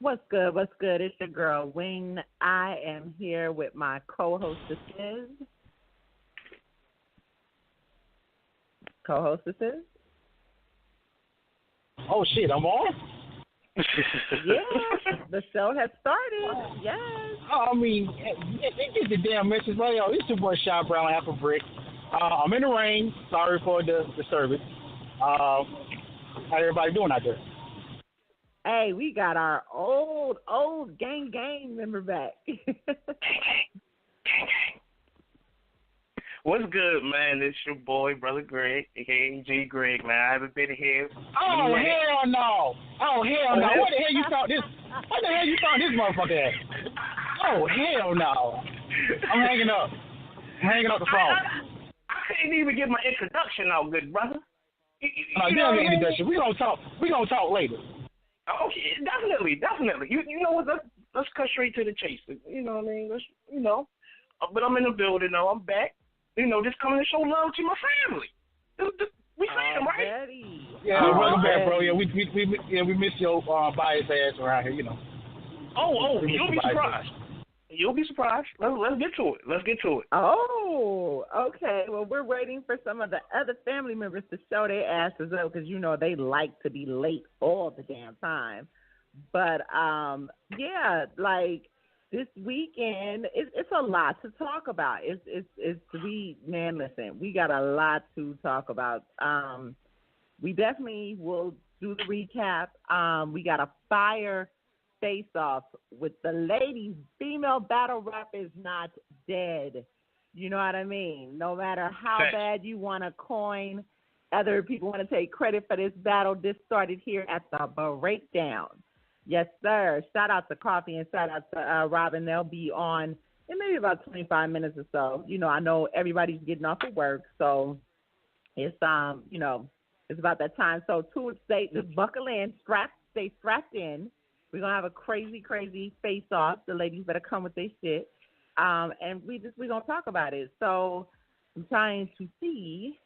What's good? What's good? It's your girl Wing. I am here with my co-hostesses. Co-hostesses. Oh shit, I'm on. Yeah, the show has started. Yes. I mean, they get the damn message, right? Yo, it's your boy Shot Brown Apple Brick. I'm in the rain. Sorry for the disturbance. How everybody doing out there? Hey, we got our old gang member back. What's good, man? It's your boy, Brother Greg, aka G Greg, man. I haven't been here. Oh, hell no. Oh, hell no. Where the hell you found this? Where the hell you found this motherfucker at? Oh, hell no. I'm hanging up. I'm hanging up the phone. I couldn't even get my introduction out, good brother. You don't get introduction. We gonna talk later. Oh, definitely. You know what? Let's cut straight to the chase. You know what I mean? But I'm in the building now. I'm back. Just coming to show love to my family. We fam, right? Yeah, welcome back, bro. Yeah, we miss your biased ass around here. Oh, you'll be surprised. You'll be surprised. Let's get to it. Oh, okay. Well, we're waiting for some of the other family members to show their asses up because, they like to be late all the damn time. But, this weekend, it's a lot to talk about. Listen, we got a lot to talk about. We definitely will do the recap. We got a fire face-off with the ladies. Female battle rap is not dead. You know what I mean? No matter how bad you want to coin, other people want to take credit for this battle. This started here at the breakdown. Yes, sir. Shout out to Coffee and shout out to Robin. They'll be on in maybe about 25 minutes or so. I know everybody's getting off of work, so it's it's about that time. So just buckle in, stay strapped in. We're gonna have a crazy face off. The ladies better come with their shit. And we're gonna talk about it. So I'm trying to see.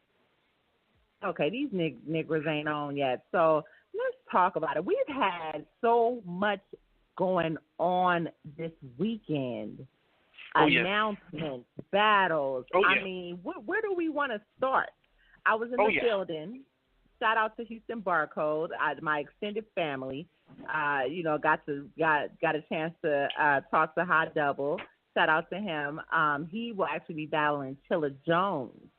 Okay, these niggers ain't on yet. So let's talk about it. We've had so much going on this weekend. Announcements, battles. I mean, where do we want to start? I was in the building. Shout out to Houston Barcode, my extended family. Got a chance to talk to Hot Double. Shout out to him. He will actually be battling Chilla Jones.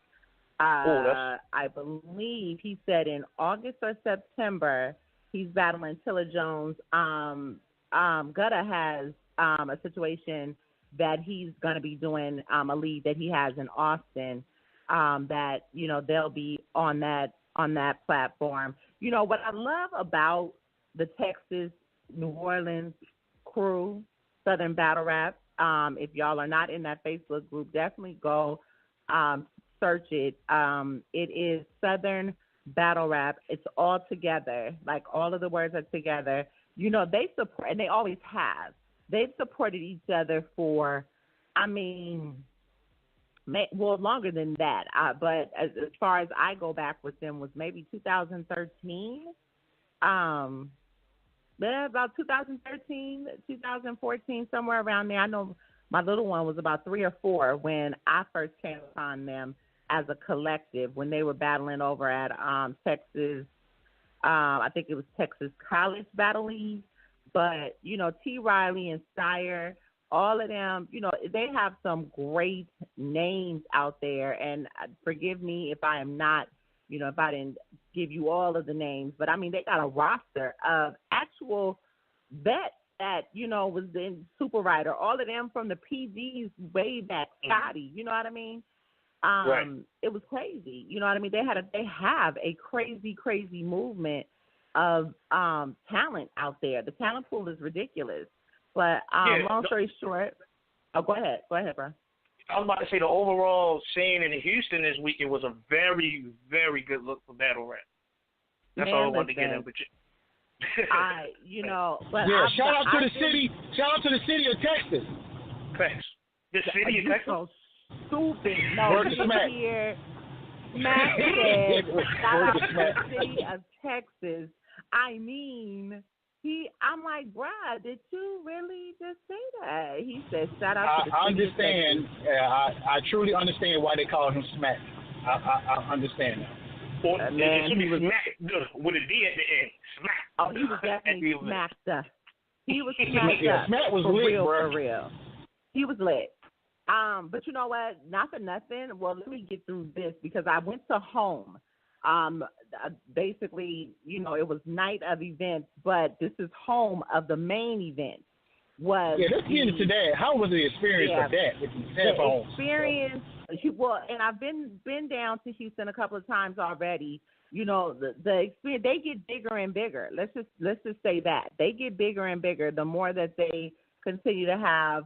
I believe he said in August or September he's battling Chilla Jones. Gutta has a situation that he's going to be doing a lead that he has in Austin. That they'll be on that platform. What I love about the Texas, New Orleans crew, Southern Battle Rap. If y'all are not in that Facebook group, definitely go search it. It is Southern Battle Rap. It's all together. Like all of the words are together. They support, and they always have. They've supported each other for, longer than that. But as far as I go back with them was maybe 2013. About 2013, 2014, somewhere around there. I know my little one was about 3 or 4 when I first came upon them as a collective when they were battling over at Texas. I think it was Texas College Battle League. But, T. Riley and Steyer, all of them, they have some great names out there. And forgive me if I am not, if I didn't give you all of the names. But, they got a roster of actual vets that, was in Super Rider. All of them from the PGs way back, Scotty, you know what I mean? Right. It was crazy. You know what I mean? They have a crazy movement of talent out there. The talent pool is ridiculous. But long story short, go ahead, bro. I was about to say the overall scene in Houston this weekend was a very, very good look for battle rap. That's all I wanted to get in with you. Shout out to the city of Texas. Thanks. The city of Texas. So stupid. No, here. Matt said, shout out to the city of Texas. I'm like, bruh, did you really just say that? He said, shout out to the I understand. I truly understand why they call him Smack. I understand that. Or man, it should he be was smacked with a D at the end. Smack. Oh, he was definitely smacked up. He was smacked yeah, up. Smack was for lit, real, bro. for real. He was lit. But you know what? Not for nothing. Well, let me get through this because I went to Home. Basically, you know, it was night of events, but this is home of the main event. Let's get into that. How was the experience of that with these headphones? The experience, well, and I've been down to Houston a couple of times already. You know, the experience, they get bigger and bigger. Let's just say that they get bigger and bigger the more that they continue to have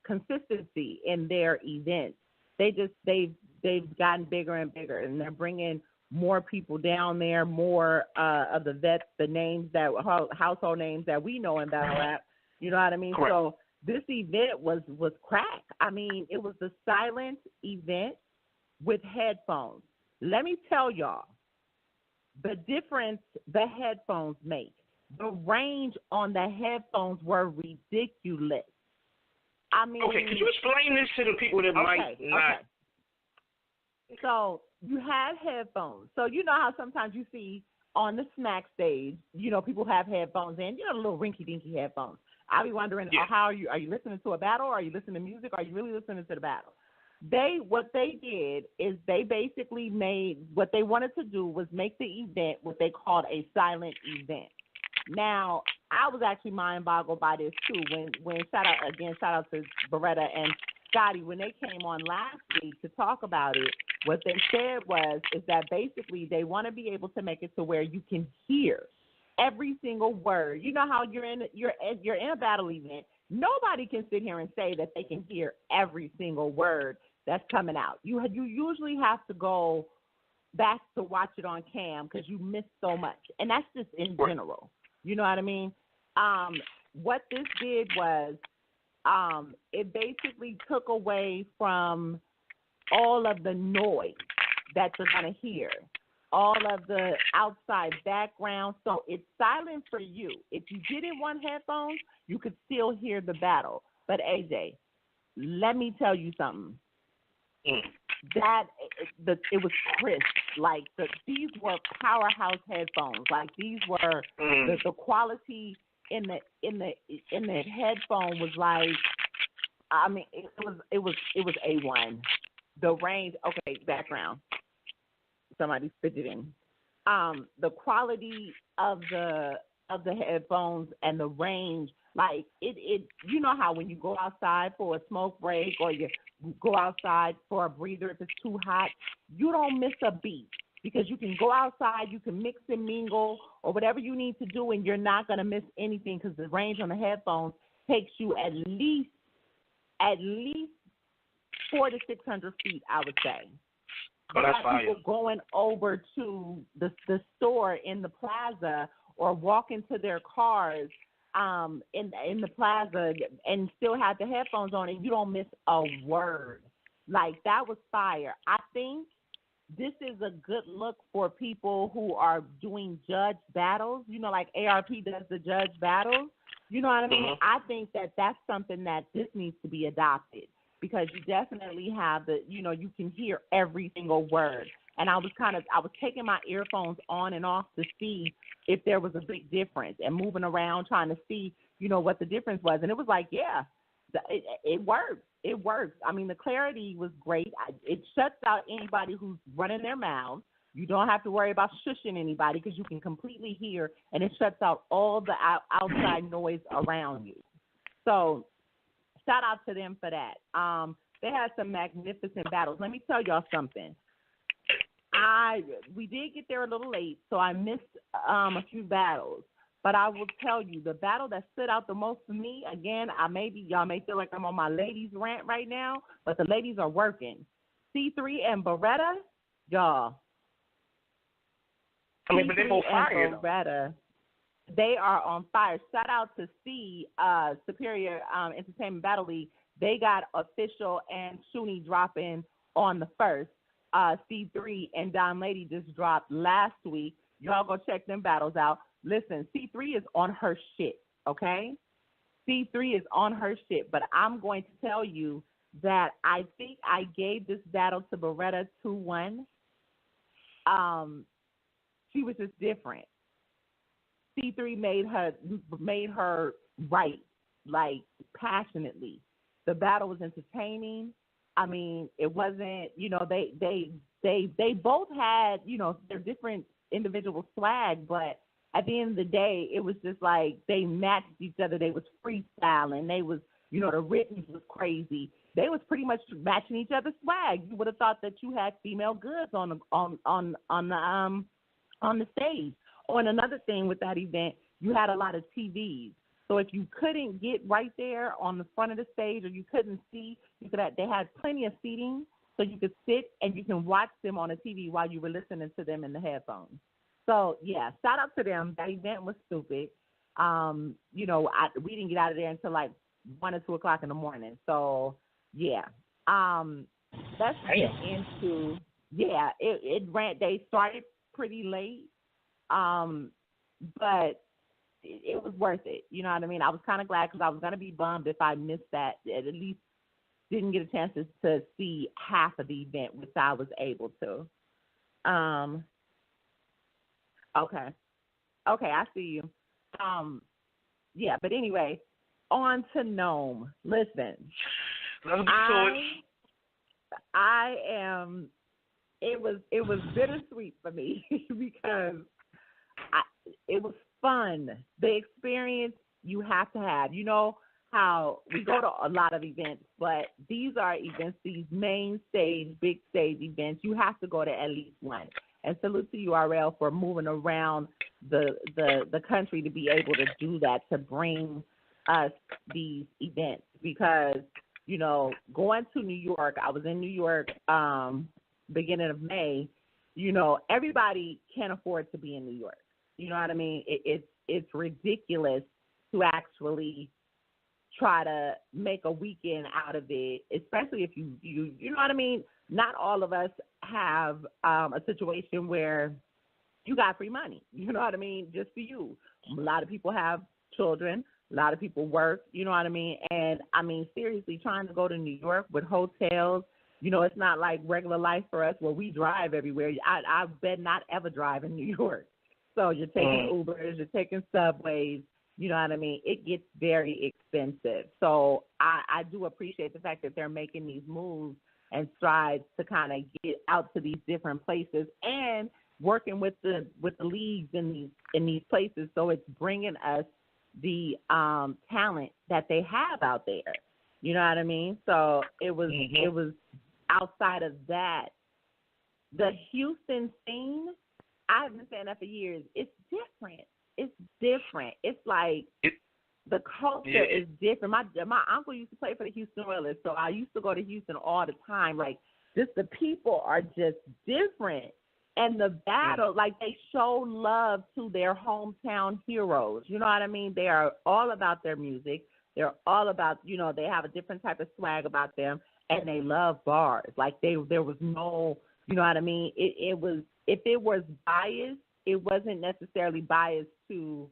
consistency in their events. They've gotten bigger and bigger, and they're bringing more people down there, more of the vets, the names that household names that we know in battle rap. You know what I mean? Correct. So this event was crack. I mean, it was a silent event with headphones. Let me tell y'all the difference the headphones make. The range on the headphones were ridiculous. I mean, okay, could you explain this to the people that might not? Okay. So you have headphones. So you know how sometimes you see on the smack stage, you know, people have headphones in, you know, the little rinky-dinky headphones. I'll be wondering, how are you listening to a battle? Are you listening to music? Are you really listening to the battle? What they did is they basically what they wanted to do was make the event what they called a silent event. Now, I was actually mind-boggled by this, too, when shout out to Beretta and Scotty, when they came on last week to talk about it, what they said is that basically they want to be able to make it to where you can hear every single word. You know how you're in a battle event. Nobody can sit here and say that they can hear every single word that's coming out. You usually have to go back to watch it on cam because you miss so much, and that's just in general. You know what I mean? What this did was it basically took away from all of the noise that you're going to hear, all of the outside background. So it's silent for you. If you didn't want headphones, you could still hear the battle. But AJ, let me tell you something. It was crisp. Like these were powerhouse headphones. Like these were the quality in the headphone was like, I mean, it was A1. The range, okay, background. Somebody's fidgeting. The quality of the headphones and the range, like it. You know how when you go outside for a smoke break or you go outside for a breather if it's too hot, you don't miss a beat because you can go outside, you can mix and mingle or whatever you need to do, and you're not gonna miss anything because the range on the headphones takes you at least 400 to 600 feet, I would say. Oh, that's fire. People going over to the store in the plaza or walking to their cars in the plaza and still have the headphones on and you don't miss a word. Like, that was fire. I think this is a good look for people who are doing judge battles. You know, like ARP does the judge battles. You know what I mean? Mm-hmm. I think that that's something that this needs to be adopted because you definitely have you can hear every single word. And I was taking my earphones on and off to see if there was a big difference and moving around trying to see, what the difference was. And it was like, yeah, it works. It works. I mean, the clarity was great. It shuts out anybody who's running their mouths. You don't have to worry about shushing anybody because you can completely hear, and it shuts out all the outside noise around you. So shout out to them for that. They had some magnificent battles. Let me tell y'all something. We did get there a little late, so I missed a few battles. But I will tell you, the battle that stood out the most for me, again, y'all may feel like I'm on my ladies rant right now, but the ladies are working. C3 and Beretta, y'all. I mean, but they're both fire, though. Beretta, they are on fire. Shout out to Superior Entertainment Battle League. They got Official and Shuni dropping on the 1st. C3 and Don Lady just dropped last week. Y'all go check them battles out. listen, C3 is on her shit, okay? C3 is on her shit, but I'm going to tell you that I think I gave this battle to Beretta 2-1. She was just different. C3 made her right, like passionately. The battle was entertaining. I mean, it wasn't, they both had, their different individual swag, but at the end of the day, it was just like they matched each other. They was freestyling. They was, the written was crazy. They was pretty much matching each other's swag. You would have thought that you had female goods on the stage. Oh, and another thing with that event, you had a lot of TVs. So if you couldn't get right there on the front of the stage, or you couldn't see, they had plenty of seating, so you could sit and you can watch them on a TV while you were listening to them in the headphones. So, yeah, shout out to them. That event was stupid. We didn't get out of there until like 1 or 2 o'clock in the morning. So, yeah. Let's get into, they started pretty late, but it was worth it. You know what I mean? I was kind of glad because I was going to be bummed if I missed that. At least didn't get a chance to see half of the event, which I was able to. Okay, I see you. But anyway, on to Nome. Listen, let's get to it. I am. It was bittersweet for me because it was fun. The experience you have to have. You know how we go to a lot of events, but these are events, these main stage, big stage events. You have to go to at least one. And salute to URL for moving around the country to be able to do that, to bring us these events. Because, going to New York, I was in New York beginning of May, everybody can't afford to be in New York. You know what I mean? It's ridiculous to actually try to make a weekend out of it, especially if you know what I mean? Not all of us have a situation where you got free money. You know what I mean? Just for you. A lot of people have children. A lot of people work. You know what I mean? And, I mean, seriously, trying to go to New York with hotels, it's not like regular life for us where we drive everywhere. I bet not ever drive in New York. So you're taking Ubers, you're taking subways. You know what I mean? It gets very expensive. So I do appreciate the fact that they're making these moves and strides to kind of get out to these different places and working with the leagues in these places. So it's bringing us the talent that they have out there. You know what I mean? So it was outside of that. The Houston scene, I've been saying that for years. It's different. It's like the culture is different. My uncle used to play for the Houston Oilers, so I used to go to Houston all the time. Like, just the people are just different. And the battle, like, they show love to their hometown heroes. You know what I mean? They are all about their music. They're all about, they have a different type of swag about them, and they love bars. Like, there was no, you know what I mean? It was, if it was biased, it wasn't necessarily biased to,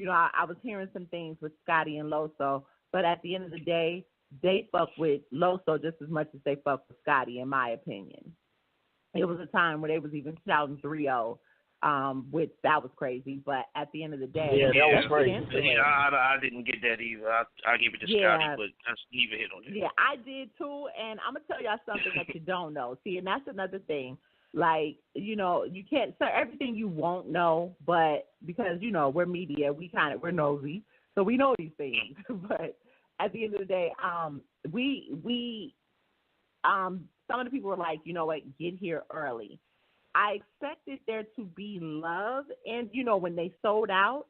I was hearing some things with Scotty and Loso, but at the end of the day, they fuck with Loso just as much as they fuck with Scotty, in my opinion. It was a time where they was even shouting 3-0, which that was crazy. But at the end of the day, that was crazy. I didn't get that either. I gave it to Scotty, but that's neither hit on it. Yeah, I did too, and I'm gonna tell y'all something that you don't know. See, and that's another thing. Like, you can't say everything you won't know, but because, we're media, we're nosy, so we know these things. But at the end of the day, some of the people were like, you know what, get here early. I expected there to be love, and, when they sold out,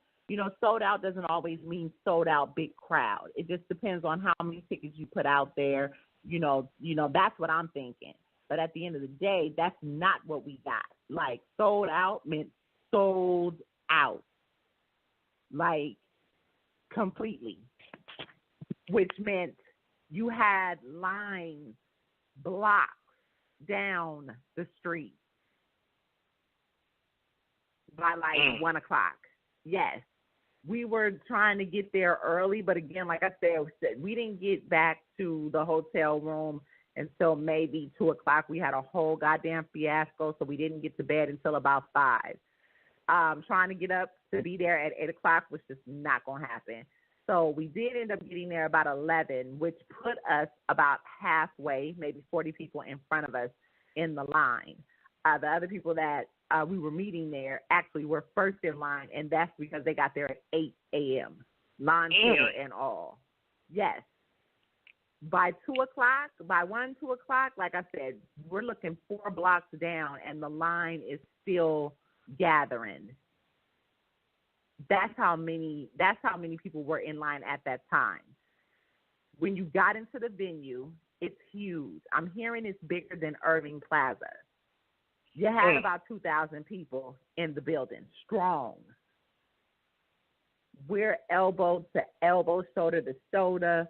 sold out doesn't always mean sold out big crowd. It just depends on how many tickets you put out there. That's what I'm thinking. But at the end of the day, that's not what we got. Like, sold out meant sold out. Like, completely. Which meant you had lines, blocks down the street by, 1 o'clock. Yes. We were trying to get there early, but again, like I said, we didn't get back to the hotel room until maybe 2 o'clock. We had a whole goddamn fiasco, so we didn't get to bed until about 5. Trying to get up to be there at 8 o'clock was just not going to happen. So we did end up getting there about 11, which put us about halfway, maybe 40 people in front of us in the line. The other people that we were meeting there actually were first in line, and that's because they got there at 8 a.m., lawn chair and all. Yes. By 2 o'clock, by 1, 2 o'clock, like I said, we're looking 4 blocks down, and the line is still gathering. That's how many people were in line at that time. When you got into the venue, it's huge. I'm hearing it's bigger than Irving Plaza. You had about 2,000 people in the building, strong. We're elbow to elbow, shoulder to shoulder.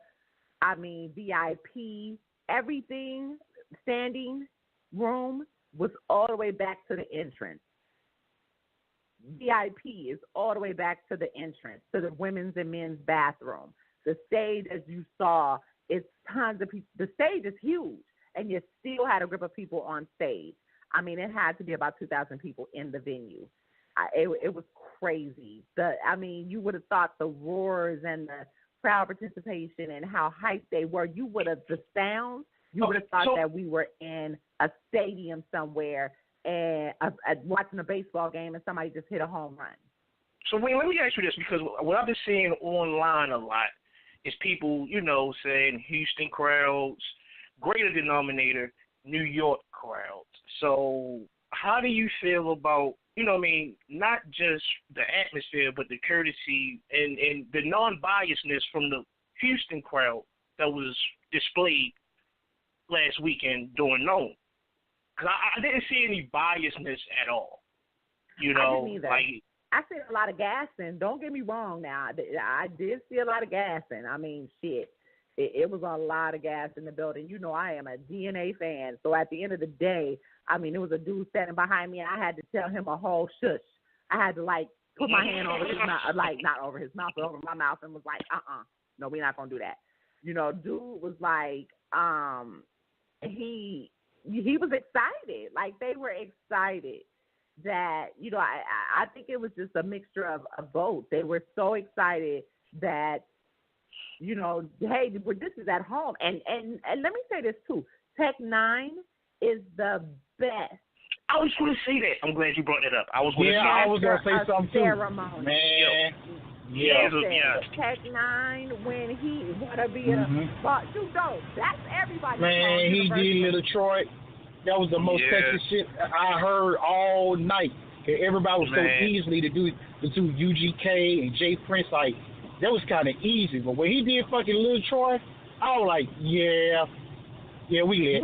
I mean, VIP, everything, standing room was all the way back to the entrance. VIP is all the way back to the entrance, to the women's and men's bathroom. The stage, as you saw, it's tons of people. The stage is huge, and you still had a group of people on stage. I mean, it had to be about 2,000 people in the venue. It was crazy. You would have thought the roars and the crowd participation and how hyped they were, you would have thought that we were in a stadium somewhere and watching a baseball game and somebody just hit a home run. So, Wayne, let me ask you this, because what I've been seeing online a lot is people, saying Houston crowds, greater denominator, New York crowds. So how do you feel about, not just the atmosphere, but the courtesy and the non-biasness from the Houston crowd that was displayed last weekend during Nome? Because I didn't see any biasness at all. I didn't either. I see a lot of gassing. Don't get me wrong now. I did see a lot of gassing. I mean, shit. It was a lot of gas in the building. I am a DNA fan. So at the end of the day, it was a dude standing behind me, and I had to tell him a whole shush. I had to, put my hand over his mouth, not over his mouth, but over my mouth, and was like, no, we're not going to do that. Dude was like, he was excited. They were excited that, I think it was just a mixture of both. They were so excited that, hey, this is at home. And let me say this, too. Tech 9 is the best. I was going to say that. I'm glad you brought that up. I was going to say something, too. Ceremony. Man. Tech 9, when he want to be that's everybody. Man, he did Little Troy. That was the most Texas shit I heard all night. Everybody was so easily to do UGK and Jay Prince, that was kind of easy. But when he did fucking Little Troy, I was like, yeah, we lit.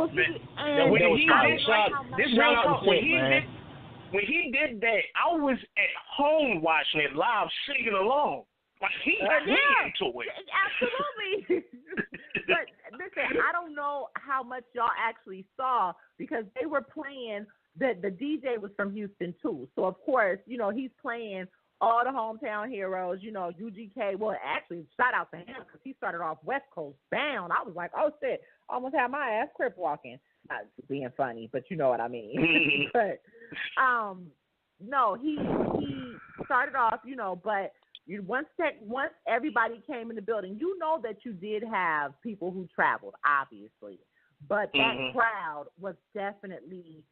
When he did that, I was at home watching it live, singing along. He got into it. Absolutely. But listen, I don't know how much y'all actually saw, because they were playing, the DJ was from Houston too. So of course, he's playing all the hometown heroes, UGK. Well, actually, shout out to him, because he started off West Coast bound. I was like, oh shit, almost had my ass crip walking. Not being funny, but you know what I mean. But no, he started off, but once everybody came in the building, that you did have people who traveled, obviously, but that crowd was definitely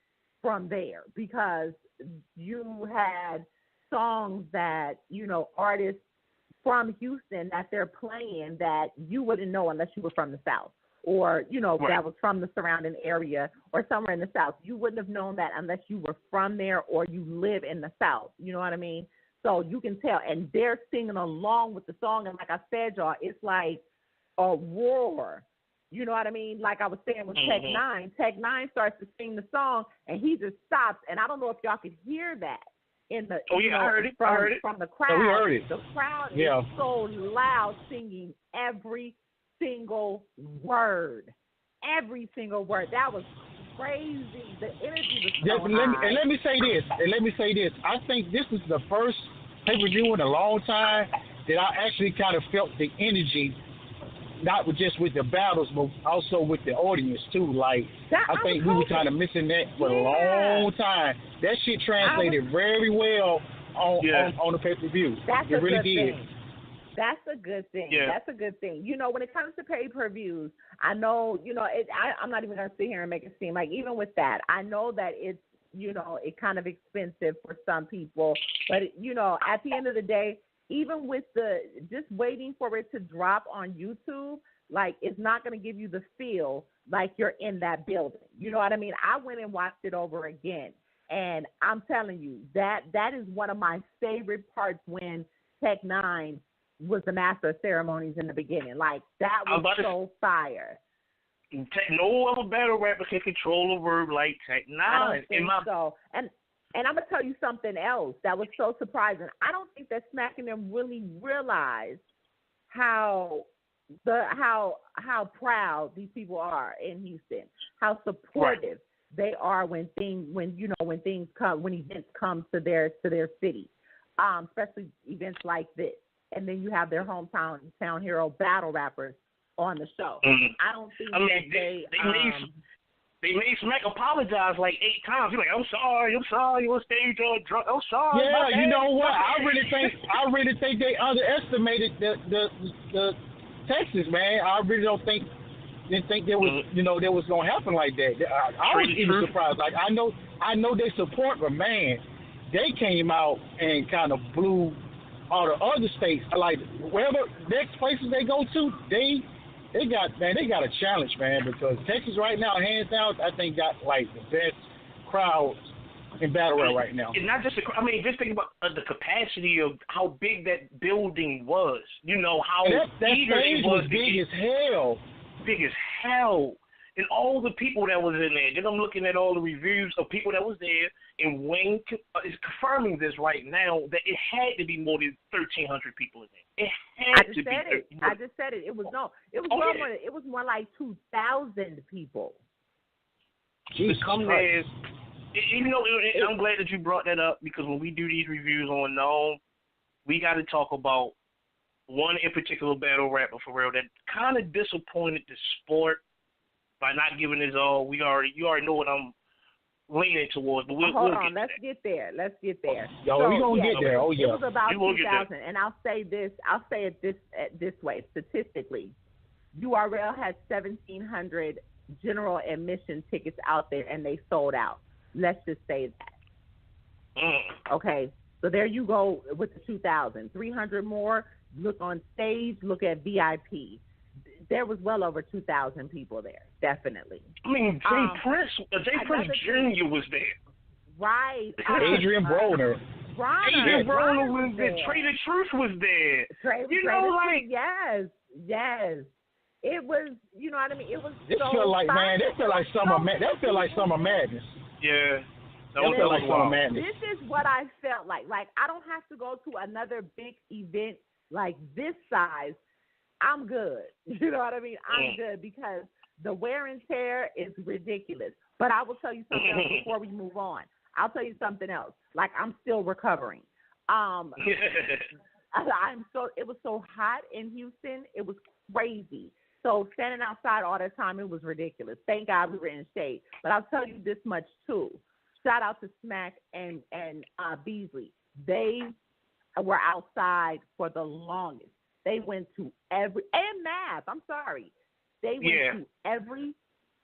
from there, because you had songs that, artists from Houston that they're playing that you wouldn't know unless you were from the South, or, that was from the surrounding area or somewhere in the South. You wouldn't have known that unless you were from there or you live in the South. You know what I mean? So you can tell. And they're singing along with the song. And like I said, y'all, it's like a roar. You know what I mean? Like I was saying with Tech 9. Tech 9 starts to sing the song, and he just stops. And I don't know if y'all could hear that in the I heard it. From the crowd. We heard it. The crowd is so loud, singing every single word. Every single word. That was crazy. The energy was so high. Let me say this. I think this is the first pay-per-view in a long time that I actually kind of felt the energy, not just with the battles, but also with the audience too. Like, I think we were kind of missing that for a long time. That shit translated very well on the pay-per-view. It really did. That's a good thing. Yeah. That's a good thing. You know, when it comes to pay-per-views, I know, you know, I'm not even going to sit here and make it seem like, even with that, I know that it's, you know, it's kind of expensive for some people. But, you know, at the end of the day, even with just waiting for it to drop on YouTube, like, it's not going to give you the feel like you're in that building. You know what I mean? I went and watched it over again. And I'm telling you, that is one of my favorite parts when Tech 9 was the master of ceremonies in the beginning. Like, that was so fire. No other battle rapper can control a verb like Tech 9. I don't think so. And I'm going to tell you something else that was so surprising. I don't think that Smack and them really realized how proud these people are in Houston, how supportive they are when events come to their city, especially events like this. And then you have their hometown hero battle rappers on the show. Mm-hmm. I don't think they made Smack apologize like 8 times. He's like, I'm sorry on stage drunk. I'm sorry. Yeah, you know what? I really think they underestimated the Texas, man. I really didn't think there was that was gonna happen like that. I was even surprised. Like, I know they support, but man, they came out and kind of blew all the other states. Like, wherever next places they go to, they got a challenge, man, because Texas right now, hands down, I think got like the best crowd in battle rap right now. It's not just just think about the capacity of how big that building was. You know how that eager stage it was big as hell. Big as hell. And all the people that was in there. Then I'm looking at all the reviews of people that was there, and Wayne is confirming this right now that it had to be more than 1,300 people in there. It had to be. I just said it. It was more like 2,000 people. To come there, I'm glad that you brought that up, because when we do these reviews on Nome, we got to talk about one in particular battle rapper for real that kind of disappointed the sport by not giving his all. You already know what I'm leaning towards, but we'll get Let's get there. Yo, we're going to get there. Oh, yeah. It was about 2,000, and I'll say it this way. Statistically, URL had 1,700 general admission tickets out there, and they sold out. Let's just say that. Okay, so there you go with the 2,000. 300 more. Look on stage. Look at VIP. There was well over 2,000 people there, definitely. I mean, Jay Prince Jr. was there. Right. Adrian Broner. Adrian Broner was there. Trey the Truth was there. Yes. It was, you know what I mean? It was felt like summer madness. Yeah. That felt like summer madness. This is what I felt like. Like, I don't have to go to another big event like this size. I'm good. You know what I mean? I'm good, because the wear and tear is ridiculous. But I will tell you something else before we move on. I'll tell you something else. Like, I'm still recovering. It was so hot in Houston. It was crazy. So standing outside all the time, it was ridiculous. Thank God we were in shade. But I'll tell you this much too. Shout out to Smack and Beasley. They were outside for the longest. They went to and Math, I'm sorry. They went to every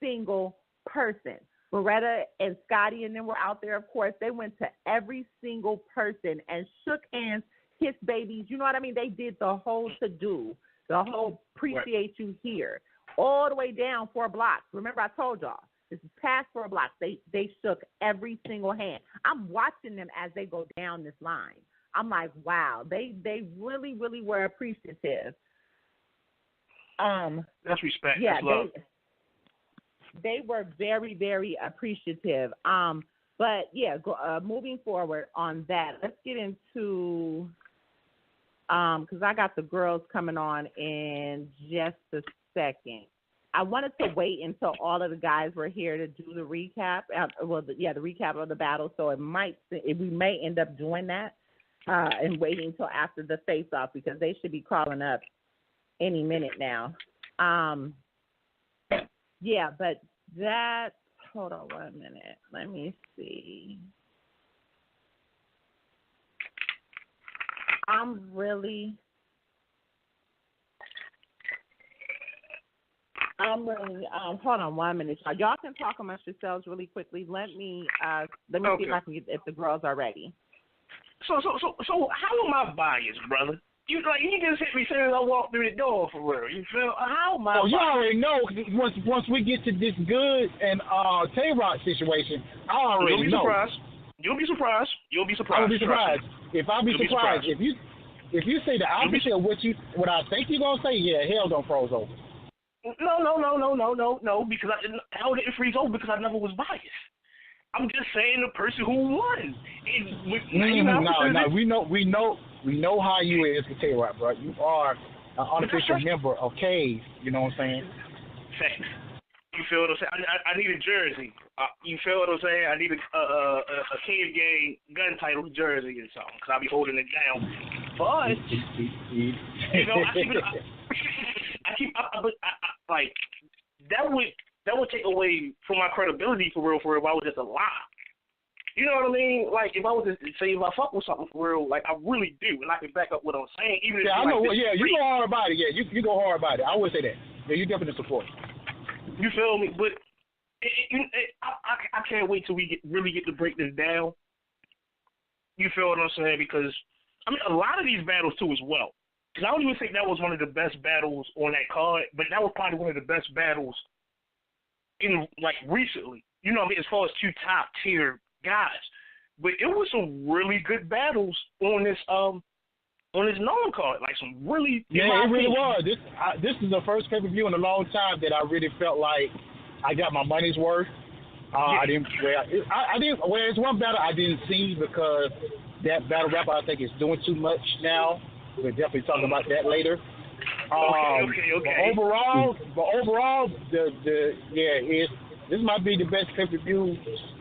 single person. Beretta and Scotty and them were out there, of course. They went to every single person and shook hands, kissed babies. You know what I mean? They did the whole to-do, the whole appreciate you here, all the way down 4 blocks. Remember, I told y'all, this is past 4 blocks. They shook every single hand. I'm watching them as they go down this line. I'm like, wow, they really, really were appreciative. That's respect. Yeah, that's love. They were very, very appreciative. But yeah, moving forward on that, let's get into because I got the girls coming on in just a second. I wanted to wait until all of the guys were here to do the recap. The recap of the battle. So we may end up doing that. and waiting till after the face-off because they should be calling up any minute now. Yeah, but that, hold on 1 minute. Let me see. I'm really, hold on 1 minute. Y'all can talk amongst yourselves really quickly. Let me see if I can get, if the girls are ready. So how am I biased, brother? You just hit me as soon as I walked through the door for real. You feel? How am I biased? You already know. Once we get to this Good and Tay-Rock situation, I already know. You'll be surprised. I will be surprised. If I be surprised, if you say the opposite of what I think you're gonna say, yeah, hell don't froze over. No, because hell didn't freeze over because I never was biased. I'm just saying the person who won. No, we know how you is with Tay-Rock, bro. You are an unofficial member of Cave. You know what I'm saying? Thanks. You feel what I'm saying? I need a jersey. You feel what I'm saying? I need a Cave Gang gun title jersey or something because I'll be holding it down. But you know, like that would take away from my credibility for real if I was just a lie. You know what I mean? Like if I was just say if I fuck with something for real, like I really do, and I can back up what I'm saying. Even if I know. Like, you go hard about it. Yeah, you go hard about it. I would say that. Yeah, you definitely support. You feel me? But I can't wait till we really get to break this down. You feel what I'm saying? Because I mean, a lot of these battles too as well. Because I don't even think that was one of the best battles on that card, but that was probably one of the best battles in like recently. You know what I mean? As far as two top tier guys, but it was some really good battles on this Nome card. Like some really it really was. This is the first pay-per-view in a long time that I really felt like I got my money's worth. I didn't. Well, it's one battle I didn't see because that battle rapper I think is doing too much now. We'll definitely talk about that later. Okay. But overall, this might be the best pay-per-view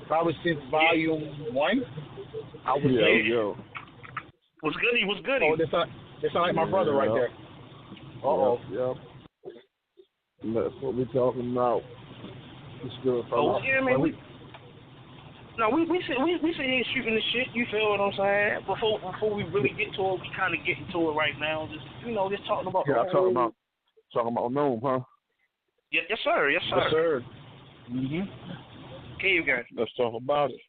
probably since Volume 1. I would say. Yo. What's goody? Oh, that's not like my brother right there. Yep. That's what we're talking about. It's good. Oh yeah, man. We sit here shooting the shit. You feel what I'm saying? Before we really get to it, we kind of get into it right now. Just talking about. Yeah, talking about Nome, huh? Yes, sir. Mhm. Okay, you guys. Let's talk about it.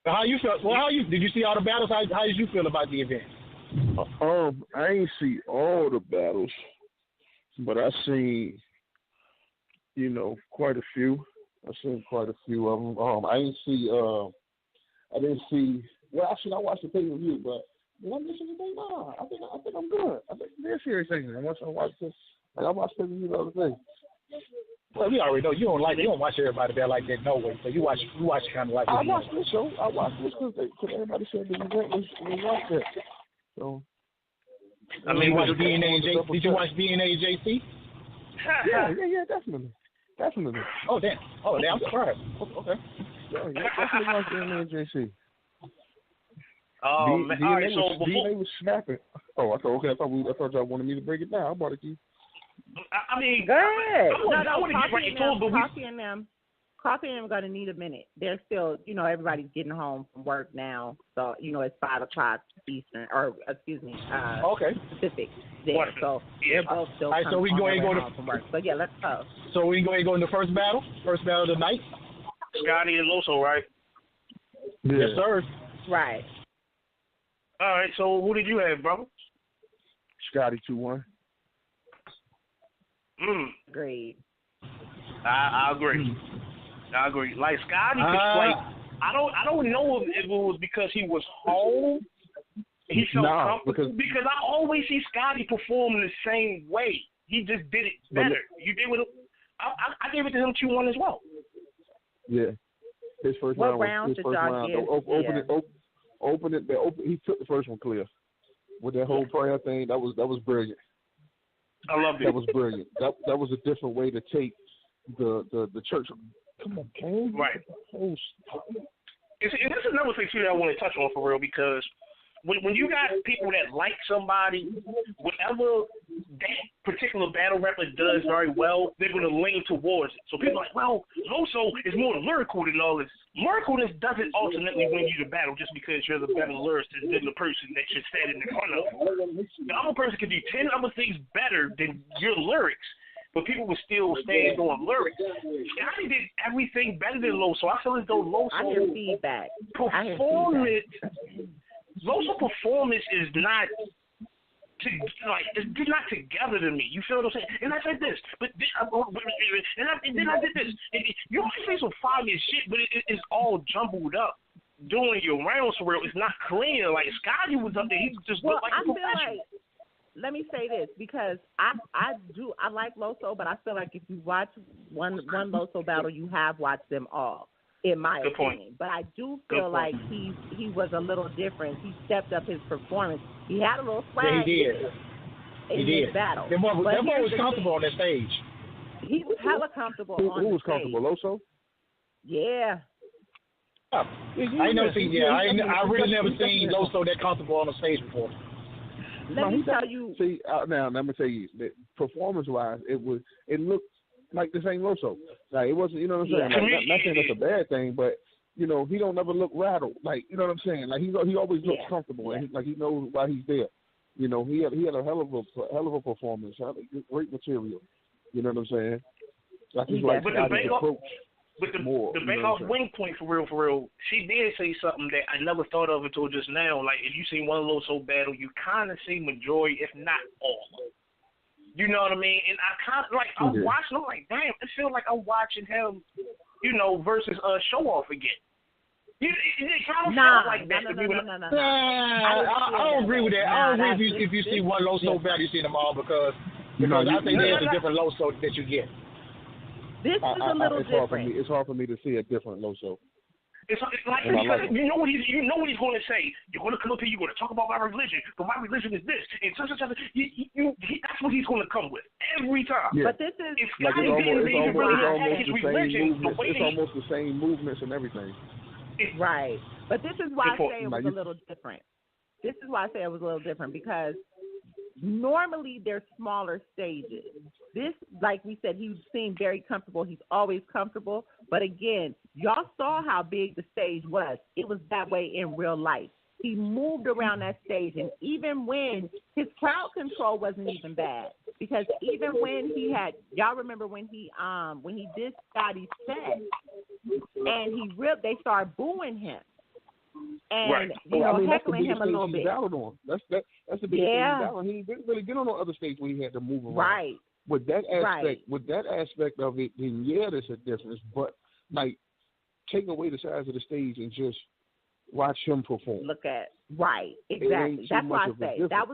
How you feel? Well, did you see all the battles? How did you feel about the event? I ain't see all the battles, but I seen, quite a few. I seen quite a few of them. I didn't see. Well, actually, I watched the pay-per-view, but did I miss anything? No, I think I'm good. I think they're serious things. I watched this. I watched the pay-per-view the other day. Well, we already know you don't watch everybody there like that, no way. So you watch kind of like. I watched this show. I watched this because everybody said the event was like that. So. I mean, did you watch DNA and JC? Yeah, definitely. Oh damn! I'm surprised. Okay. Yeah, definitely watch DNA and JC. Oh man! All right, so DNA was snapping. Oh, I thought y'all wanted me to break it down. How about it, Keith? I mean, go ahead. I want to get right into it, but Coffee and them are going to need a minute. They're still, everybody's getting home from work now. So, it's 5 o'clock Eastern, or Pacific there. So they're both still coming so we can go ahead and go from work. So, yeah, let's go. So we can go ahead and go in the first battle of the night. Scotty and Loso, right? Yeah. Yes, sir. Right. All right, so who did you have, brother? Scotty 2-1. Agreed. I agree. Like Scotty, like I don't know if it was because he was home. He felt comfortable because I always see Scotty perform the same way. He just did it better. You did with I gave it to him 2-1 as well. Yeah, his first what round. What round did y'all give? Open it. He took the first one clear with that whole prayer thing. That was brilliant. I loved it. That was brilliant. That was a different way to take the church. Come on, Kane. Right. And this is another thing too that I want to touch on for real, because when you got people that like somebody, whatever that particular battle rapper does very well, they're going to lean towards it. So people are like, well, Loso is more lyrical than all this. Lyricalness doesn't ultimately win you the battle just because you're the better lyricist than the person that you're standing in front of. The other person could do 10 other things better than your lyrics, but people would still stand on lyrics. Scotty did everything better than Loso. I feel as though Loso performance is not it's not together to me. You feel what I'm saying? And I said this, but then I did this. You might say some fire shit, but it's all jumbled up. Doing your rounds for real, it's not clean. Like Scotty was up there, he just looked like a professional. Let me say this, because I like Loso, but I feel like if you watch one Loso battle, you have watched them all, in my opinion. But I do feel like he was a little different. He stepped up his performance. He had a little swag. Yeah, he did. His battle. That boy was comfortable on that stage. He was hella comfortable on Who was the comfortable, Loso? Yeah. Oh, I really never seen Loso that comfortable on the stage before. Let me tell you. See, now let me tell you, that performance-wise, it looked like this ain't Loso. Like, it wasn't, you know what I'm saying? Like, not saying that's a bad thing, but you know, he don't ever look rattled. Like, you know what I'm saying? Like, he always looks comfortable, and he knows why he's there. You know, he had a hell of a performance, great material. You know what I'm saying? Like, he's like approach. But the Bake-Off wing point, for real, she did say something that I never thought of until just now. Like, if you seen one Loso battle, you kind of see majority, if not all. You know what I mean? And I kind of, like, I'm watching, I'm like, damn, it feels like I'm watching him, you know, versus Show-Off again. It kind of felt like that. No. I don't agree with that. I don't agree if you see one Loso battle, you see them all, because I think there's a different Loso that you get. This is a little different. It's hard for me to see a different Loso. It's like, because you know what he's going to say. You're going to come up here. You're going to talk about my religion, but my religion is this, and such. That's what he's going to come with every time. Yeah. But this is it's almost the same movements and everything. Right. But this is why I say it was a little different. This is why I say it was a little different, because normally they're smaller stages. This, like we said, he seemed very comfortable. He's always comfortable. But again, y'all saw how big the stage was. It was that way in real life. He moved around that stage, and even when his crowd control wasn't even bad, because even when he had, y'all remember when he did Scotty's set, and they started booing him. And heckling him a little bit. That's the biggest thing he battled. He didn't really get on the other stage when he had to move around. Right. With that aspect of it, then there's a difference. But like, take away the size of the stage and just watch him perform. Look at exactly. That's why I say that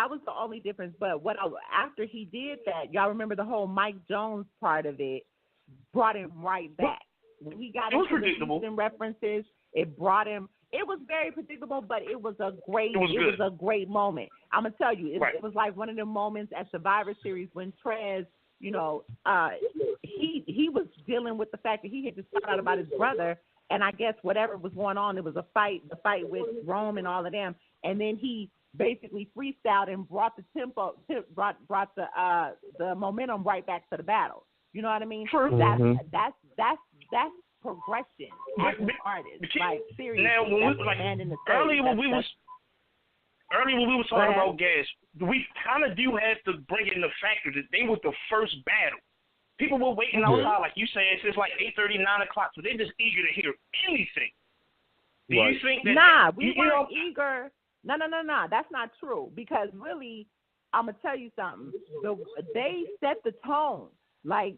was the only difference. But after he did that, y'all remember the whole Mike Jones part of it brought him right back. When he got into the Houston references, it brought him. It was very predictable, but it was a great moment. I'm gonna tell you, it was like one of the moments at Survivor Series when Trez, you know, he was dealing with the fact that he had just found out about his brother, and I guess whatever was going on, it was the fight with Rome and all of them, and then he basically freestyled and brought the brought the momentum right back to the battle. You know what I mean? True. That's progression as an artist. Like, seriously. Now, earlier when we was talking about Gas, we kind of do have to bring in the factor that they were the first battle. People were waiting outside, like you said, since like 8:30, 9 o'clock, so they're just eager to hear anything. Do you think that? We weren't eager. No. That's not true, because really, I'm gonna tell you something. They set the tone. Like,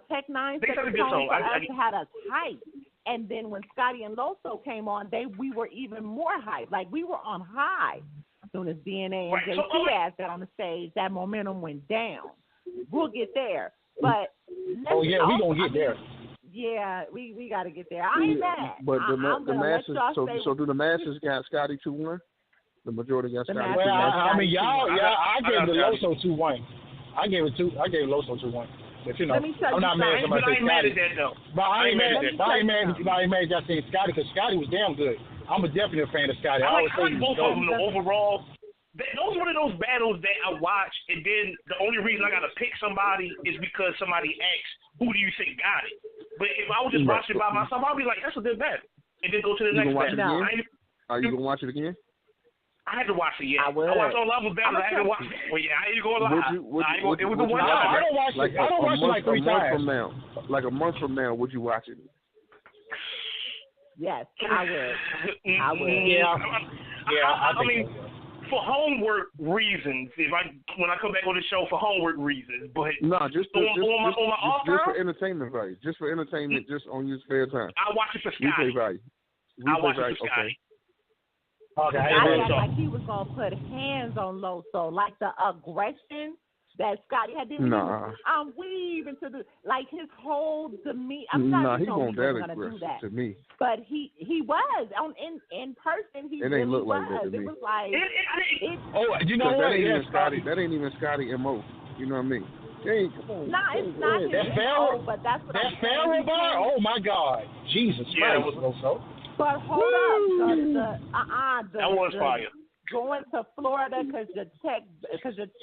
Tech 9 set the tone for us, had us hyped. And then when Scotty and Loso came on, we were even more hyped. Like, we were on high. As soon as DNA and JT got on the stage, that momentum went down. We'll get there. But we're going to get there. Yeah, we got to get there. I ain't mad. But the masses, so do the masses got Scotty 2-1? The majority got Scotty 2-1? Well, I mean, I gave the Loso 2-1. I gave Loso 2-1. But you know, Let me tell I'm you not mad at somebody I say ain't mad Scotty. at that though. But I ain't mad. I ain't mad at y'all saying Scotty because Scotty was damn good. I'm definitely a fan of Scotty. I like say both of them though, overall. Those are one of those battles that I watch, and then the only reason I gotta pick somebody is because somebody asks, "Who do you think got it?" But if I was just watching by myself, I'd be like, "That's a good battle," and then go to the next battle. Are you gonna watch it again? I had to watch it. Yeah, I watched all levels battles. I had to watch it. Well, yeah, I ain't gonna lie. It was the one time. I don't watch it. I don't watch it like 3 times. Like a month from now, would you watch it? Yes, I would. I would. Yeah. I mean, for homework reasons. When I come back on the show for homework reasons, but no, just for entertainment value. Just for entertainment, just on your spare time. I watch it for Scotty. Replay value. I watch it for Scotty. Okay. I felt like he was gonna put hands on Loso, like the aggression that Scotty had. Didn't weave into the his whole demeanor. He won't that aggressive to me. But he was in person. He it really ain't look was. like that to me. It was like you know what? That ain't even Scotty MO. You know what I mean? It's not his MO, but that's what I'm saying. Pharaoh bar? Oh my God, Jesus Christ! Loso. But hold up, that was fire. Going to Florida because your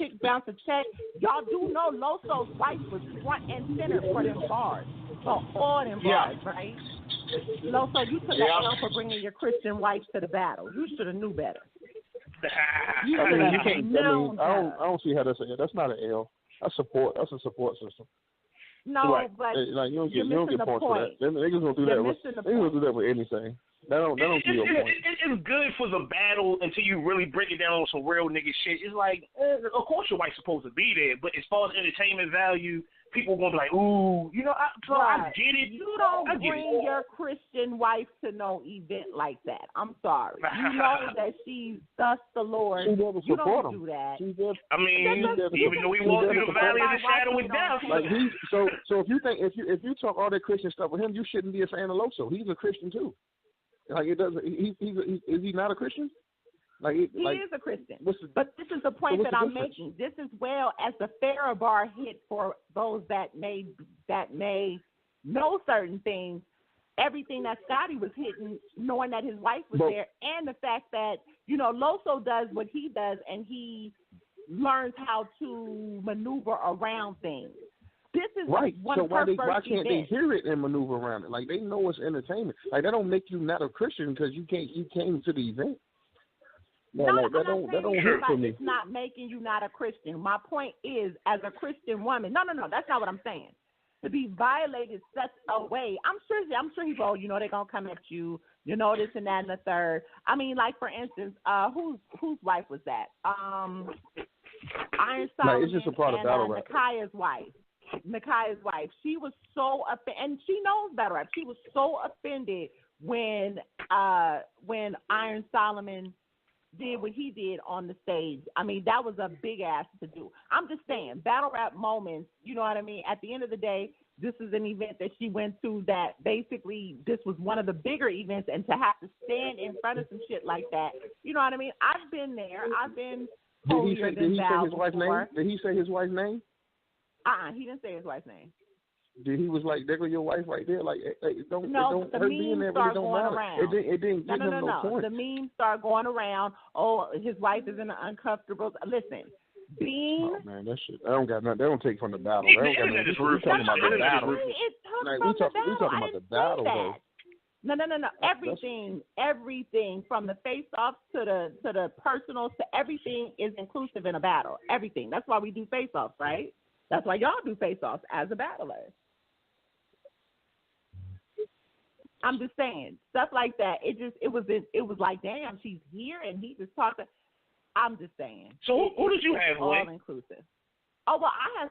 chick bounced a check. Y'all do know Loso's wife was front and center for them bars, for all them bars, right? Loso, you took an L for bringing your Christian wife to the battle. You should have knew better. You can't. I don't see how that's not an L. That's a support system. No, but you don't get points for that. Niggas gonna do that. Niggas gonna do that with anything. They don't give you a point. It's good for the battle until you really break it down on some real nigga shit. It's like, of course your wife's supposed to be there, but as far as entertainment value, people gonna be like, ooh, I get it. You don't bring your Christian wife to no event like that. I'm sorry. You know that she's thus the Lord. She never you support don't him. do that. Even though we walk through the valley of the shadow with death. So if you talk all that Christian stuff with him, you shouldn't be a fan of Loso. He's a Christian too. It doesn't. Is he not a Christian? He is a Christian. But this is the point that I'm making. This as well as the Farrah bar hit for those that may know certain things. Everything that Scotty was hitting, knowing that his wife was there, and the fact that Loso does what he does, and he learns how to maneuver around things. This is right. One so of why her why first can't events. they hear it and maneuver around it? They know it's entertainment. That don't make you not a Christian because you came to the event. That don't hurt for me. It's not making you not a Christian. My point is, as a Christian woman, no, that's not what I'm saying. To be violated such a way, I'm sure he will. They're gonna come at you. This and that and the third. I mean, for instance, whose wife was that? Iron Solomon it's just a part of battle rap. Nakaia's wife. She was so offended, and she knows battle rap. She was so offended when Iron Solomon did what he did on the stage. I mean, that was a big ass to do. I'm just saying, battle rap moments, you know what I mean? At the end of the day, this is an event that she went to that basically this was one of the bigger events, and to have to stand in front of some shit like that, you know what I mean? I've been there. I've been Did he say his wife's name? Did he say his wife's name? He didn't say his wife's name. Did he was like, there go your wife right there? Don't the her being there, but it don't matter. Around. It didn't give him no point. The memes start going around. Oh, his wife is in an uncomfortable. Listen, Bean. Oh man, that shit. I don't got nothing. They don't take from the battle. They don't got nothing. We talking about the battle. We talking about the battle though. No. Everything from the face-offs to the personals to everything is inclusive in a battle. Everything. That's why we do face-offs, right? That's why y'all do face-offs as a battler. I'm just saying stuff like that. It was like, damn, she's here and he just talking. I'm just saying. So who did you have? All inclusive. Oh well, I had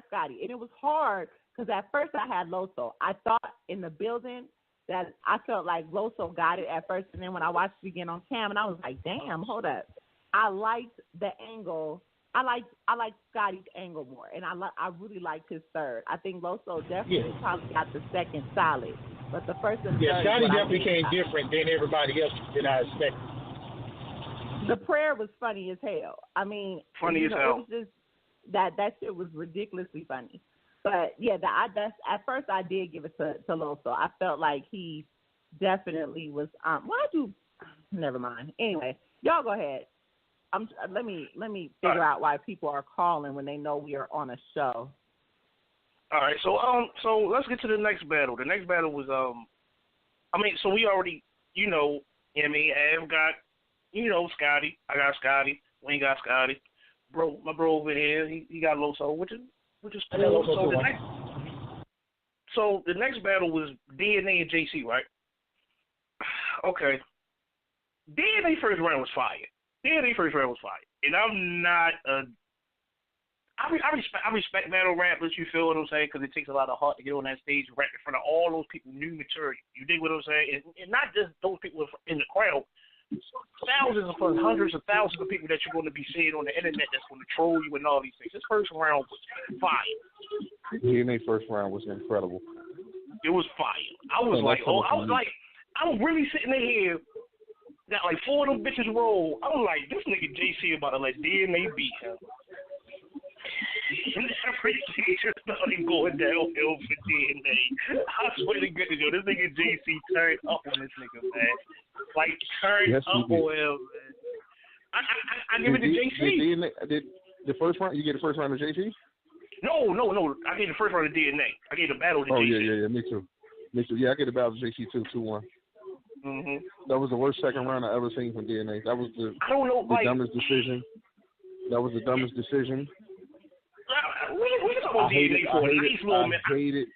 Scotty, and it was hard because at first I had Loso. I thought in the building that I felt like Loso got it at first, and then when I watched it again on cam, and I was like, damn, hold up. I liked the angle. I like Scotty's angle more, and I really liked his third. I think Loso definitely probably got the second solid, but the first and third. Scotty definitely came different than everybody else than I expected. The prayer was funny as hell. I mean, funny as hell. It was just that shit was ridiculously funny. But yeah, at first I did give it to Loso. I felt like he definitely was. Never mind. Anyway, y'all go ahead. Let me figure out why people are calling when they know we are on a show. All right, so let's get to the next battle. The next battle was so we already, I've got, Scotty. I got Scotty. Wayne got Scotty. Bro, my bro over here, he got Loso, which is cool. So the next battle was DNA and JC, right? Okay. DNA first round was fire. And I'm not I respect battle rappers, you feel what I'm saying, because it takes a lot of heart to get on that stage and rap in front of all those people, new material. You dig what I'm saying? And not just those people in the crowd. Thousands upon hundreds of thousands of people that you're going to be seeing on the internet that's going to troll you and all these things. This first round was fire. DNA first round was incredible. It was fire. I'm really sitting here. Got like 4 of them bitches roll. I was like, this nigga JC about to let DNA beat him. Everything just started going downhill for DNA. I swear to goodness, this nigga JC turned up on this nigga, man. Like, turned up on him, man. I give it to JC. Did the first round, you get the first round of JC? No. I gave the first round of DNA. I gave the battle to JC. Oh, yeah, me too. Yeah, I get the battle to JC too, 2-1. Mm-hmm. That was the worst second round I ever seen from DNA. That was the dumbest decision. We can talk about DNA for a nice little minute.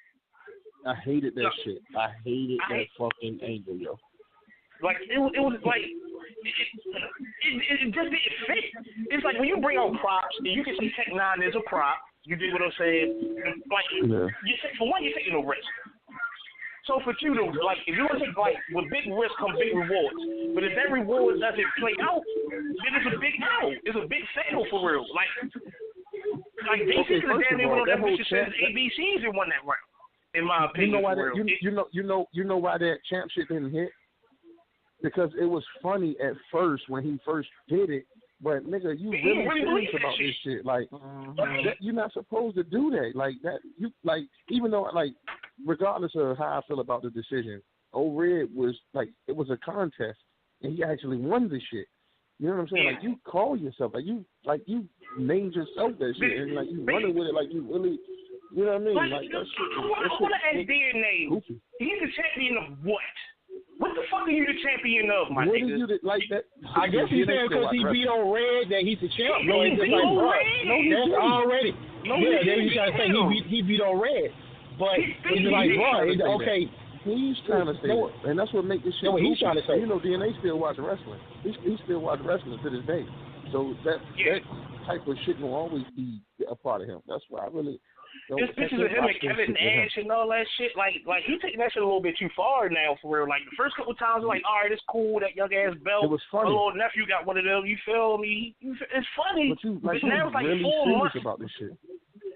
I hated that shit. I hated that fucking angle, yo. Like, it was like, it just didn't fit. It's like when you bring out props, and you can see Tech 9 is a prop. You dig what I'm saying? Like, for one, you're taking a risk. So for you to, like, if you want to take, like, with big risk come big rewards. But if that reward doesn't play out, then it's a big L. It's a big fail for real. Like they could have damn near went on that bitch says ABCs and won that round. In my opinion, you know why that champ shit didn't hit? Because it was funny at first when he first did it, but nigga, you really serious about this shit? Like, you're not supposed to do that. Like that, even though regardless of how I feel about the decision, O-Red was it was a contest, and he actually won the shit. You know what I'm saying? Yeah. Like, you call yourself, you named yourself that shit, and you running with it like you really, you know what I mean? Like that shit. I want to ask DNA. Goofy. He's the champion of what? What the fuck are you the champion of, my nigga? What are you like that? I guess he's saying because he beat O-Red that he's the champ. No, he beat O-Red. That's already. Then he's trying to say he beat O-Red. But it's like, bro, okay. He's trying to say that, and that's what makes this shit. He's trying to say. You know, DNA still watching wrestling. He still watching wrestling to this day. So that type of shit will always be a part of him. That's why I really. This pictures of him and Kevin Nash and all that shit, like he taking that shit a little bit too far now, for real. Like the first couple times, like, all right, it's cool, that young ass belt. It was funny. My little nephew got one of them. You feel me? It's funny. But now it's like really 4 months about this shit.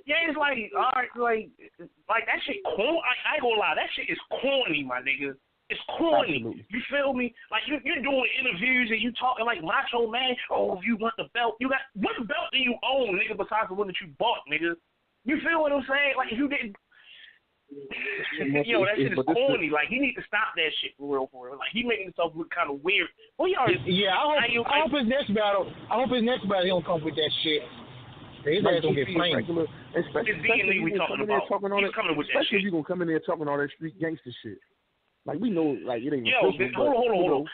Yeah, it's like, all right, like that shit corny. I ain't gonna lie, that shit is corny, my nigga. It's corny. Absolutely. You feel me? Like you're doing interviews and you talking like Macho Man. Oh, you want the belt? You got what belt do you own, nigga? Besides the one that you bought, nigga. You feel what I'm saying? Like if you didn't, that shit is corny. Like you need to stop that shit for real. Like he making himself look kind of weird. Well, he already. Yeah, I hope his next battle. He don't come with that shit. His ass gonna get flamed. Especially we talking about. He's coming with that shit. Especially you gonna come in there talking all that street gangster shit. Like we know, like it ain't. Yo, hold on.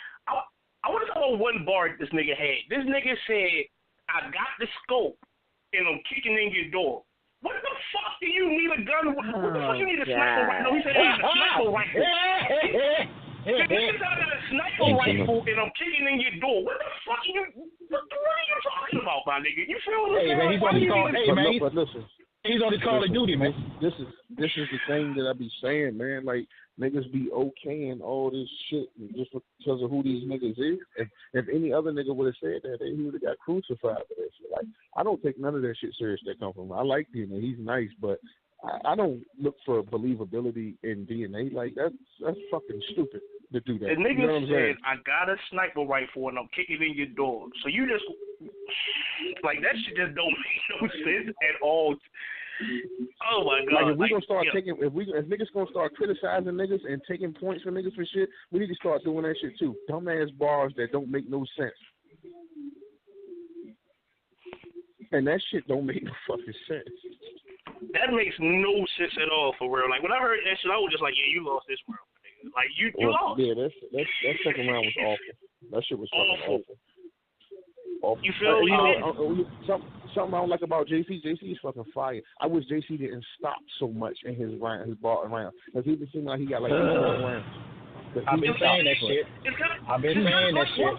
I want to talk about one bar this nigga had. This nigga said, "I got the scope, and I'm kicking in your door." What the fuck do you need a gun? What the fuck you need a sniper rifle? No, he said he needs a sniper rifle. This is I got a sniper rifle and I'm kicking in your door. What the fuck are you talking about, my nigga? You feel what I'm saying? But listen. He's on the Call of Duty, man. This is the thing that I be saying, man. Like, niggas be okaying all this shit just because of who these niggas is. If any other nigga would have said that, he would have got crucified for that shit. Like, I don't take none of that shit serious that come from him. I like DNA. He's nice, but I don't look for believability in DNA. Like, that's fucking stupid to do that. The nigga said, I got a sniper rifle and I'm kicking in your door. So you just, like, that shit just don't make no sense at all. Oh my God! Like if we gonna start taking, if niggas gonna start criticizing niggas and taking points for niggas for shit, we need to start doing that shit too. Dumbass bars that don't make no sense. And that shit don't make no fucking sense. That makes no sense at all, for real. Like when I heard that shit, I was just like, yeah, you lost this round. Like you lost. Yeah, that second round was awful. That shit was fucking awful. You feel me? Something I don't like about JC. JC is fucking fire. I wish JC didn't stop so much in his ball round, because he seemed like he got like 2 rounds. I've been saying that shit.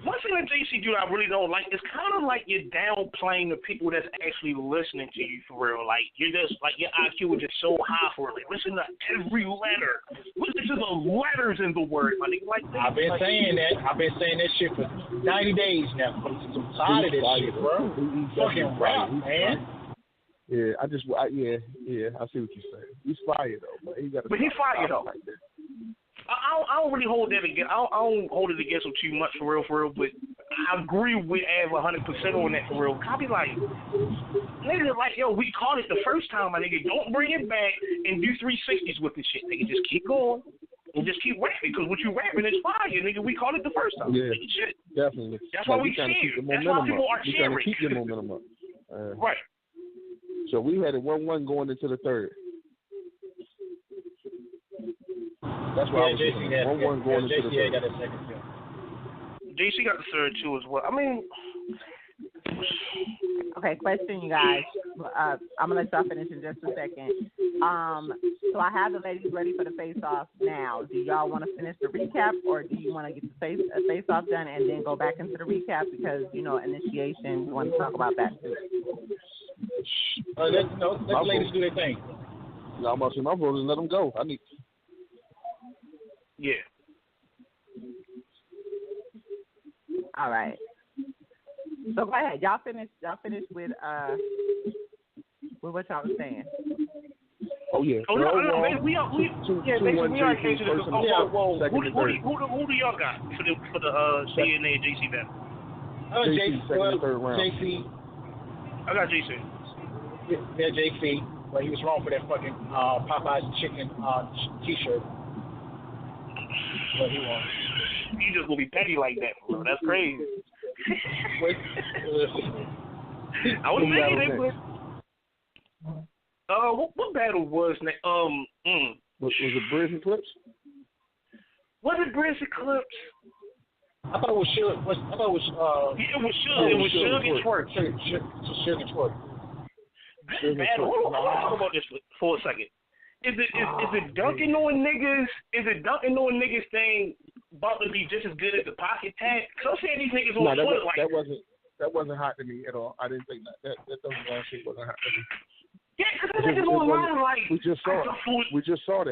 One thing that JC do I really don't like, it's kind of like you're downplaying the people that's actually listening to you for real. Like you're just like your IQ is just so high for it. Like listen to every letter. Listen to the letters in the word. Like I've been saying that. I've been saying that shit for 90 days now. I'm tired of this shit, bro. Fucking rap, man. Yeah, I see what you're saying. He's fired though, but he's fired though. Like that. I don't really hold that against. I don't hold it against him too much for real. But I agree with Av 100% on that for real. I be like, nigga, like yo, we caught it the first time, my nigga. Don't bring it back and do 360s with this shit, nigga. Just keep going and just keep rapping, because what you rapping is fire, nigga. We caught it the first time. Yeah, shit. Definitely. That's why we cheer. That's why people are cheering. Keep your momentum up. Right. So we had a 1-1 going into the third. That's why I was saying 1-1 going into the third. Got a second. JC got the third too as well. I mean, okay. Question, you guys. I'm gonna let y'all finish in just a second. So I have the ladies ready for the face-off now. Do y'all want to finish the recap, or do you want to get the face-off done and then go back into the recap, because initiation? We want to talk about that too. Let the ladies do their thing. No, I'm about to say my vote is let them go. I need. Yeah. All right. So go ahead. Y'all finish with what y'all was saying. Oh yeah. Oh no. We are cases. Who do y'all got for the CNA and JC battle? JC second and third round. JC. I got JC. Yeah, JC. But he was wrong for that fucking Popeye's chicken T-shirt. But he won. You just gonna be petty like that, bro. That's crazy. I was thinking it, but what battle was next? Was it Briz and Clips? Was it Briz and Clips? I thought it was Suge. It was Suge. It was Suge and Twerk. Suge and Twerk. This battle. Hold on. Talk about this for a second. Is it dunking on niggas? Is it dunking on niggas saying Butler be just as good as the pocket tag? Because I'm saying these niggas on Twitter like that wasn't hot to me at all. I didn't think that shit wasn't hot to me. Yeah, because the niggas online like we just saw that. We just saw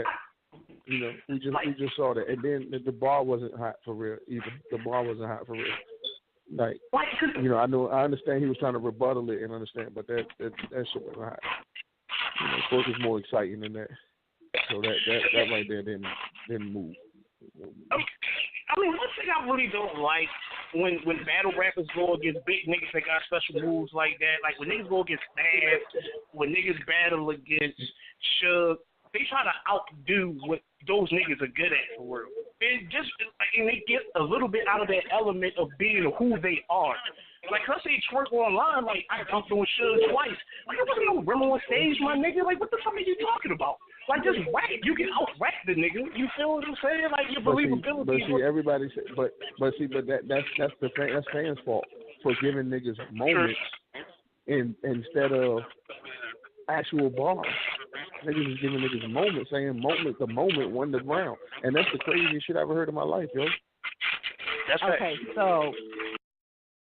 that, and then the bar wasn't hot for real either. The bar wasn't hot for real. Like I understand he was trying to rebuttal it and understand, but that shit wasn't hot. Sports is more exciting than that. So that right there didn't move. I mean, one thing I really don't like when battle rappers go against big niggas that got special moves like that, like when niggas go against Stab, when niggas battle against Suge, they try to outdo what those niggas are good at for real. And they get a little bit out of that element of being who they are. Like, I say Twerk online, like, I dunked on Suge twice. Like, there wasn't no rim on stage, my nigga. Like, what the fuck are you talking about? Like, just rap. You can out-rap the nigga. You feel what I'm saying? Like, your believability. Everybody say, but that's fans' fault for giving niggas moments instead of actual bars. Niggas is giving niggas moments, saying the moment won the round. And that's the craziest shit I ever heard in my life, yo. That's okay, so